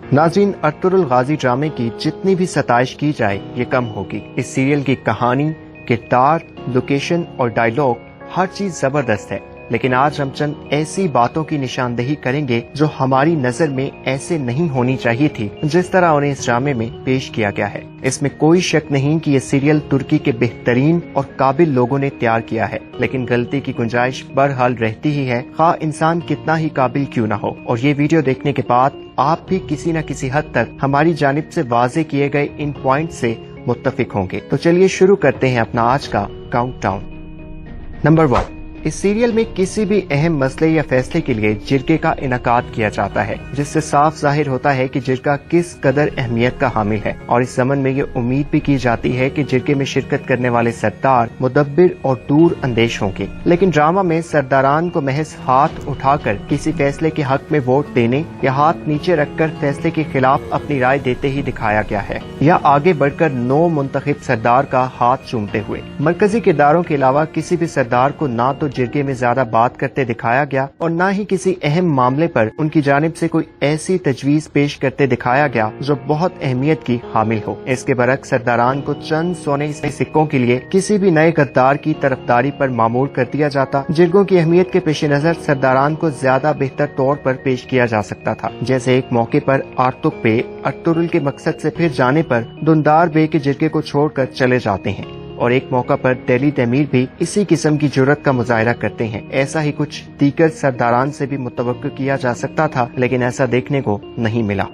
नाज़रीन, अर्तुगरुल गाजी ड्रामे की जितनी भी सताइश की जाए ये कम होगी। इस सीरियल की कहानी, किरदार, लोकेशन और डायलॉग हर चीज जबरदस्त है, लेकिन आज हम चंद ऐसी बातों की निशानदेही करेंगे जो हमारी नजर में ऐसे नहीं होनी चाहिए थी जिस तरह उन्हें इस ड्रामे में पेश किया गया है। इसमें कोई शक नहीं कि ये सीरियल तुर्की के बेहतरीन और काबिल लोगों ने तैयार किया है, लेकिन गलती की गुंजाइश बहरहाल रहती ही है, खा इंसान कितना ही काबिल क्यों न हो। और ये वीडियो देखने के बाद आप भी किसी न किसी हद तक हमारी जानिब से वाजे किए गए इन पॉइंट से मुत्तफिक होंगे। तो चलिए शुरू करते हैं अपना आज का काउंटडाउन। नंबर 1, इस सीरियल में किसी भी अहम मसले या फैसले के लिए जिरगे का इनकाद किया जाता है, जिससे साफ जाहिर होता है कि जिरगा किस कदर अहमियत का हामिल है। और इस ज़मन में ये उम्मीद भी की जाती है कि जिरगे में शिरकत करने वाले सरदार मुदब्बिर और दूर अंदेश होंगे। लेकिन ड्रामा में सरदारान को महज हाथ उठाकर किसी फैसले के हक में वोट देने या हाथ नीचे रखकर फैसले के खिलाफ अपनी राय देते ही दिखाया गया है, या आगे बढ़कर 9 मुंतखब सरदार का हाथ चूमते हुए। मरकजी किरदारों के अलावा किसी भी सरदार को ना तो जिरगे में ज्यादा बात करते दिखाया गया और न ही किसी अहम मामले पर उनकी जानिब से कोई ऐसी तजवीज पेश करते दिखाया गया जो बहुत अहमियत की हामिल हो। इसके बरक्स सरदारान को चंद सोने के सिक्कों के लिए किसी भी नए गद्दार की तरफदारी पर मामूर कर दिया जाता। जिरगों की अहमियत के पेश नजर सरदारान को ज्यादा बेहतर तौर पर पेश किया जा सकता था, जैसे एक मौके पर आर्तुक बे अर्तुगरुल के मकसद से फिर जाने पर दुंदार बे के जिरगे को छोड़कर चले जाते हैं, और एक मौका पर दिल्ली तमीर भी इसी किस्म की जुर्रत का मुजाहरा करते हैं। ऐसा ही कुछ दीगर सरदारान से भी मुतवक्किल किया जा सकता था, लेकिन ऐसा देखने को नहीं मिला।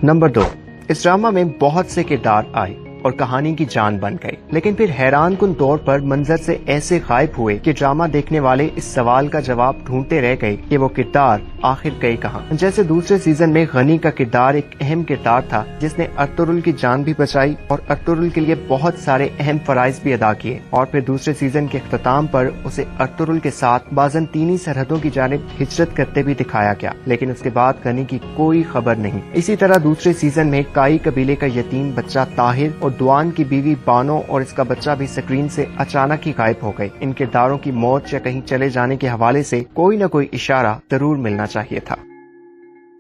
नंबर 2, इस ड्रामा में बहुत से किरदार आए और कहानी की जान बन गए, लेकिन फिर हैरान कुन तौर पर मंजर से ऐसे गायब हुए कि ड्रामा देखने वाले इस सवाल का जवाब ढूंढते रह गए कि वो किरदार आखिर गए कहाँ। जैसे दूसरे सीजन में गनी का किरदार एक अहम किरदार था जिसने अर्तुगरुल की जान भी बचाई और अर्तुगरुल के लिए बहुत सारे अहम फराइज भी अदा किए, और फिर दूसरे सीजन के इख्तिताम पर उसे अर्तुगरुल के साथ बाज़ंतीनी सरहदों की जानिब हिजरत करते भी दिखाया गया, लेकिन उसके बाद गनी की कोई खबर नहीं। इसी तरह दूसरे सीजन में काई कबीले का यतीम बच्चा ताहिर और दुआन की बीवी बानो और इसका बच्चा भी स्क्रीन से अचानक ही गायब हो गए। इन किरदारों की मौत या कहीं चले जाने के हवाले से कोई न कोई इशारा जरूर मिलना चाहिए था।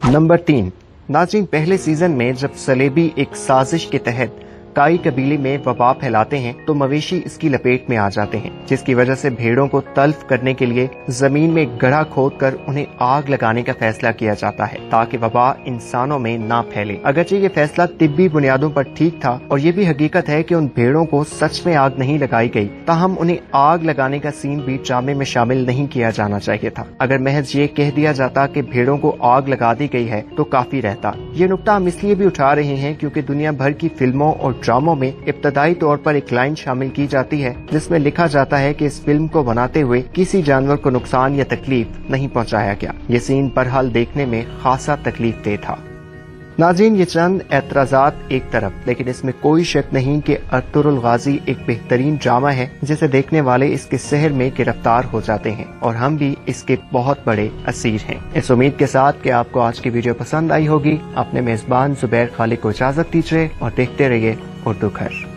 नंबर 3, नाज़रीन, पहले सीजन में जब सलेबी एक साजिश के तहत काई कबीले में वबा फैलाते हैं तो मवेशी इसकी लपेट में आ जाते हैं, जिसकी वजह से भेड़ों को तल्फ करने के लिए जमीन में गड्ढा खोदकर उन्हें आग लगाने का फैसला किया जाता है ताकि वबा इंसानों में ना फैले। अगरचे ये फैसला तिब्बी बुनियादों पर ठीक था और ये भी हकीकत है कि उन भेड़ों को सच में आग नहीं लगाई गई, ताहम उन्हें आग लगाने का सीन भी ड्रामे में शामिल नहीं किया जाना चाहिए था। अगर महज ये कह दिया जाता कि भेड़ों को आग लगा दी गई है तो काफी रहता। ये नुक्ता हम इसलिए भी उठा रहे हैं क्योंकि दुनिया भर की फिल्मों और ड्रामों में इब्तदाई तौर पर एक लाइन शामिल की जाती है जिसमें लिखा जाता है कि इस फिल्म को बनाते हुए किसी जानवर को नुकसान या तकलीफ नहीं पहुंचाया गया। ये सीन बहरहाल देखने में खासा तकलीफ दे था। नाज़रीन, ये चंद एतराजात एक तरफ, लेकिन इसमें कोई शक नहीं कि अर्तुगरुल गाजी एक बेहतरीन ड्रामा है जिसे देखने वाले इसके सहर में गिरफ्तार हो जाते हैं, और हम भी इसके बहुत बड़े असीर हैं। इस उम्मीद के साथ कि आपको आज की वीडियो पसंद आई होगी, अपने मेजबान जुबैर खालिक को इजाजत दीजिए और देखते रहिए उर्दू घर।